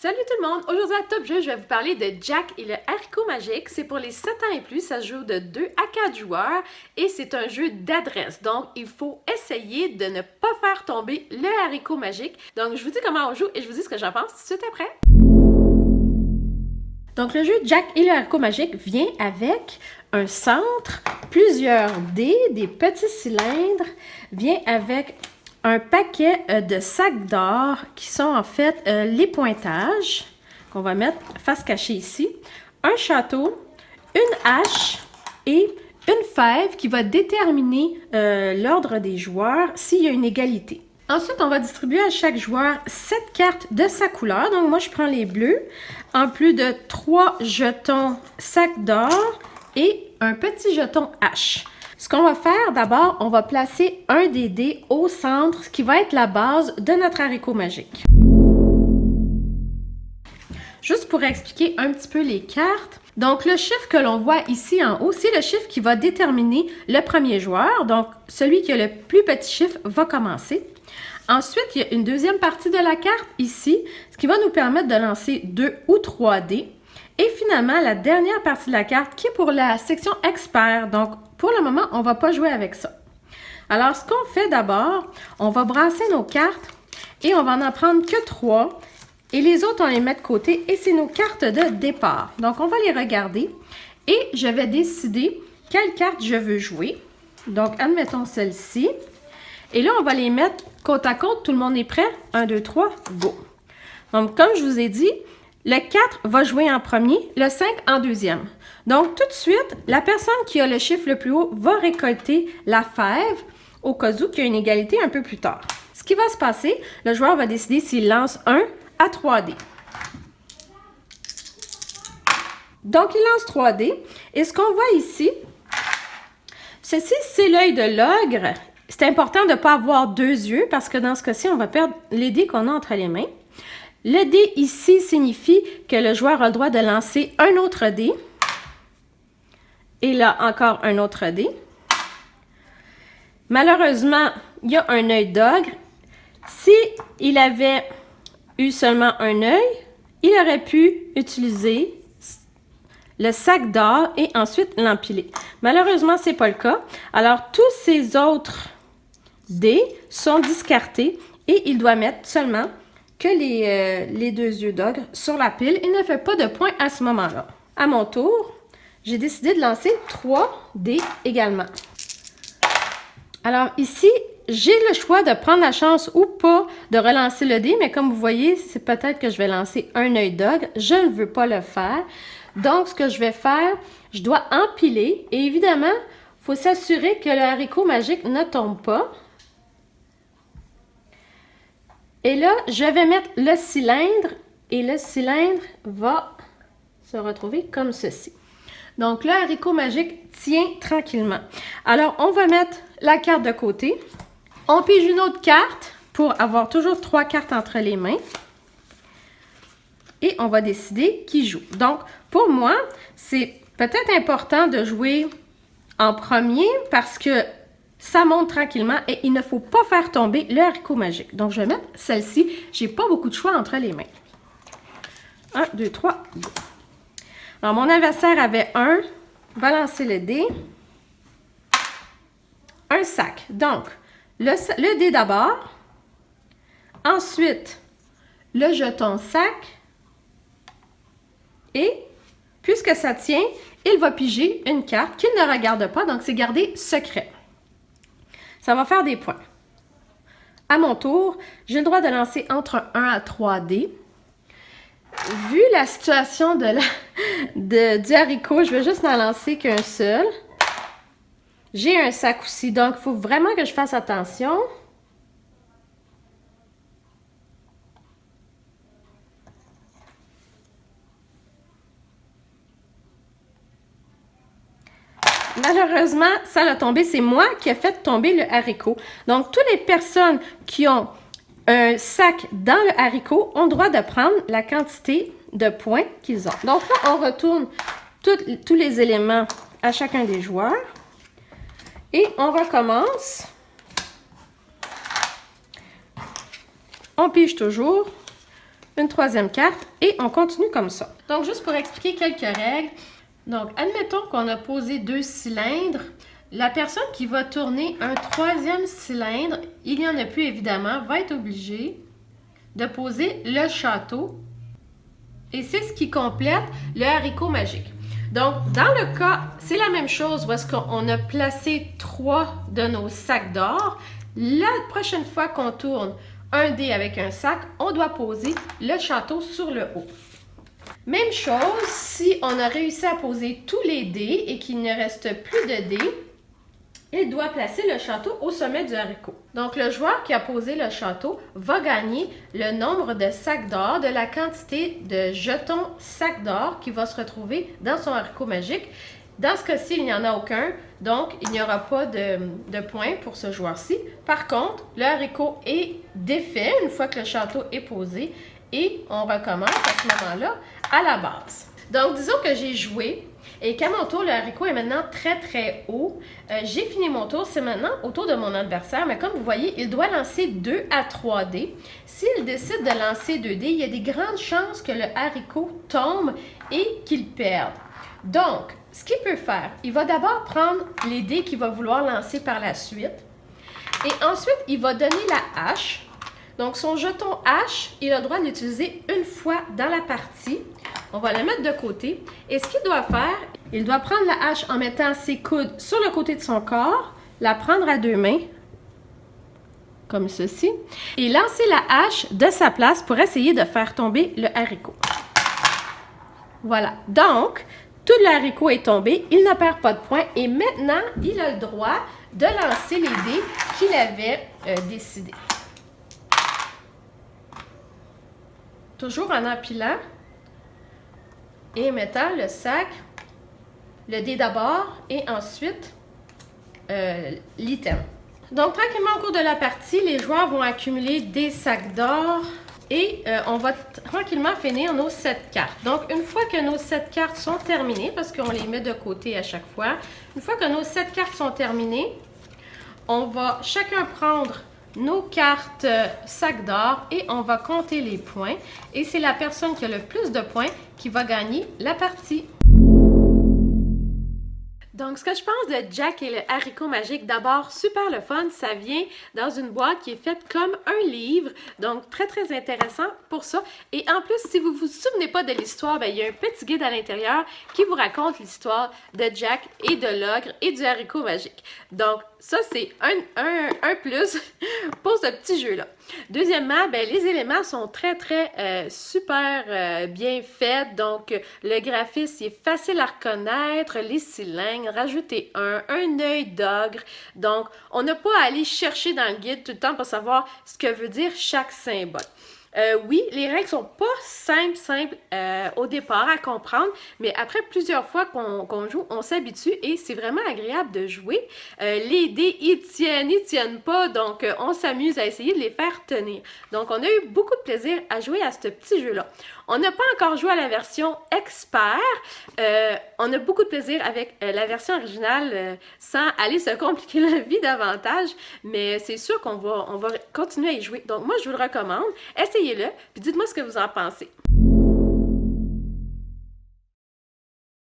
Salut tout le monde! Aujourd'hui à Top Jeu, je vais vous parler de Jack et le haricot magique. C'est pour les 7 ans et plus, ça se joue de 2 à 4 joueurs et c'est un jeu d'adresse. Donc, il faut essayer de ne pas faire tomber le haricot magique. Donc, je vous dis comment on joue et je vous dis ce que j'en pense tout de suite après. Donc, le jeu Jack et le haricot magique vient avec un centre, plusieurs dés, des petits cylindres, vient avec un paquet de sacs d'or qui sont en fait les pointages qu'on va mettre face cachée ici, un château, une hache et une fève qui va déterminer l'ordre des joueurs s'il y a une égalité. Ensuite, on va distribuer à chaque joueur 7 cartes de sa couleur. Donc, moi, je prends les bleus, en plus de 3 jetons sacs d'or et un petit jeton hache. Ce qu'on va faire, d'abord, on va placer un des dés au centre, ce qui va être la base de notre haricot magique. Juste pour expliquer un petit peu les cartes. Donc, le chiffre que l'on voit ici en haut, c'est le chiffre qui va déterminer le premier joueur. Donc, celui qui a le plus petit chiffre va commencer. Ensuite, il y a une deuxième partie de la carte ici, ce qui va nous permettre de lancer 2 ou 3 dés. Et finalement, la dernière partie de la carte qui est pour la section expert. Donc, pour le moment, on ne va pas jouer avec ça. Alors, ce qu'on fait d'abord, on va brasser nos cartes et on va en prendre que 3. Et les autres, on les met de côté et c'est nos cartes de départ. Donc, on va les regarder et je vais décider quelle carte je veux jouer. Donc, admettons celle-ci. Et là, on va les mettre côte à côte. Tout le monde est prêt? 1, 2, 3, go! Donc, comme je vous ai dit, le 4 va jouer en premier, le 5 en deuxième. Donc, tout de suite, la personne qui a le chiffre le plus haut va récolter la fève au cas où il y a une égalité un peu plus tard. Ce qui va se passer, le joueur va décider s'il lance 1 à 3 dés. Donc, il lance 3 dés. Et ce qu'on voit ici, ceci, c'est l'œil de l'ogre. C'est important de ne pas avoir 2 yeux parce que dans ce cas-ci, on va perdre les dés qu'on a entre les mains. Le dé ici signifie que le joueur a le droit de lancer un autre dé. Et là, encore un autre dé. Malheureusement, il y a un œil d'ogre. S'il avait eu seulement un œil, il aurait pu utiliser le sac d'or et ensuite l'empiler. Malheureusement, ce n'est pas le cas. Alors, tous ces autres dés sont discartés et il doit mettre seulement que les 2 yeux d'ogre sur la pile. Il ne fait pas de points à ce moment-là. À mon tour, j'ai décidé de lancer 3 dés également. Alors ici, j'ai le choix de prendre la chance ou pas de relancer le dé, mais comme vous voyez, c'est peut-être que je vais lancer un œil d'ogre. Je ne veux pas le faire. Donc, ce que je vais faire, je dois empiler. Et évidemment, il faut s'assurer que le haricot magique ne tombe pas. Et là, je vais mettre le cylindre et le cylindre va se retrouver comme ceci. Donc, le haricot magique tient tranquillement. Alors, on va mettre la carte de côté. On pige une autre carte pour avoir toujours 3 cartes entre les mains. Et on va décider qui joue. Donc, pour moi, c'est peut-être important de jouer en premier parce que ça monte tranquillement et il ne faut pas faire tomber le haricot magique. Donc, je vais mettre celle-ci. Je n'ai pas beaucoup de choix entre les mains. 1, 2, 3, go. Alors, mon adversaire avait 1. Va lancer le dé. Un sac. Donc, le dé d'abord. Ensuite, le jeton sac. Et, puisque ça tient, il va piger une carte qu'il ne regarde pas. Donc, c'est gardé secret. Ça va faire des points. À mon tour, j'ai le droit de lancer entre 1 à 3 dés. Vu la situation du haricot, je vais juste en lancer qu'un seul. J'ai un sac aussi, donc il faut vraiment que je fasse attention. Malheureusement, ça a tombé. C'est moi qui ai fait tomber le haricot. Donc, toutes les personnes qui ont un sac dans le haricot ont le droit de prendre la quantité de points qu'ils ont. Donc là, on retourne tous les éléments à chacun des joueurs. Et on recommence. On pige toujours une troisième carte et on continue comme ça. Donc, juste pour expliquer quelques règles. Donc, admettons qu'on a posé 2 cylindres. La personne qui va tourner un troisième cylindre, il n'y en a plus évidemment, va être obligée de poser le château. Et c'est ce qui complète le haricot magique. Donc, dans le cas, c'est la même chose où est-ce qu'on a placé 3 de nos sacs d'or. La prochaine fois qu'on tourne un dé avec un sac, on doit poser le château sur le haut. Même chose, si on a réussi à poser tous les dés et qu'il ne reste plus de dés, il doit placer le château au sommet du haricot. Donc, le joueur qui a posé le château va gagner le nombre de sacs d'or de la quantité de jetons sacs d'or qui va se retrouver dans son haricot magique. Dans ce cas-ci, il n'y en a aucun, donc il n'y aura pas de points pour ce joueur-ci. Par contre, le haricot est défait une fois que le château est posé et on recommence à ce moment-là à la base. Donc, disons que j'ai joué et qu'à mon tour, le haricot est maintenant très haut. J'ai fini mon tour, c'est maintenant au tour de mon adversaire, mais comme vous voyez, il doit lancer 2 à 3 dés. S'il décide de lancer 2 dés, il y a des grandes chances que le haricot tombe et qu'il perde. Donc, ce qu'il peut faire, il va d'abord prendre les dés qu'il va vouloir lancer par la suite. Et ensuite, il va donner la hache. Donc, son jeton hache, il a le droit de l'utiliser une fois dans la partie. On va la mettre de côté. Et ce qu'il doit faire, il doit prendre la hache en mettant ses coudes sur le côté de son corps, la prendre à 2 mains, comme ceci, et lancer la hache de sa place pour essayer de faire tomber le haricot. Voilà. Donc, tout le haricot est tombé, il ne perd pas de points et maintenant, il a le droit de lancer les dés qu'il avait décidés. Toujours en empilant et mettant le sac, le dé d'abord et ensuite l'item. Donc, tranquillement au cours de la partie, les joueurs vont accumuler des sacs d'or et on va tranquillement finir nos 7 cartes. Donc, une fois que nos 7 cartes sont terminées, parce qu'on les met de côté à chaque fois, une fois que nos 7 cartes sont terminées, on va chacun prendre nos cartes sacs d'or et on va compter les points. Et c'est la personne qui a le plus de points qui va gagner la partie. Donc, ce que je pense de Jack et le haricot magique, d'abord, super le fun, ça vient dans une boîte qui est faite comme un livre, donc très intéressant pour ça. Et en plus, si vous vous souvenez pas de l'histoire, ben, il y a un petit guide à l'intérieur qui vous raconte l'histoire de Jack et de l'ogre et du haricot magique. Donc, ça, c'est un plus pour ce petit jeu-là. Deuxièmement, ben, les éléments sont très super bien faits. Donc, le graphisme est facile à reconnaître, les cylindres, rajouter un œil d'ogre. Donc, on n'a pas à aller chercher dans le guide tout le temps pour savoir ce que veut dire chaque symbole. Oui, les règles sont pas simples au départ à comprendre, mais après plusieurs fois qu'on joue, on s'habitue et c'est vraiment agréable de jouer. Les dés, ils tiennent pas, donc on s'amuse à essayer de les faire tenir. Donc, on a eu beaucoup de plaisir à jouer à ce petit jeu-là. On n'a pas encore joué à la version expert. On a beaucoup de plaisir avec la version originale sans aller se compliquer la vie davantage, mais c'est sûr qu'on va continuer à y jouer. Donc, moi, je vous le recommande. Essayez-le, puis dites-moi ce que vous en pensez.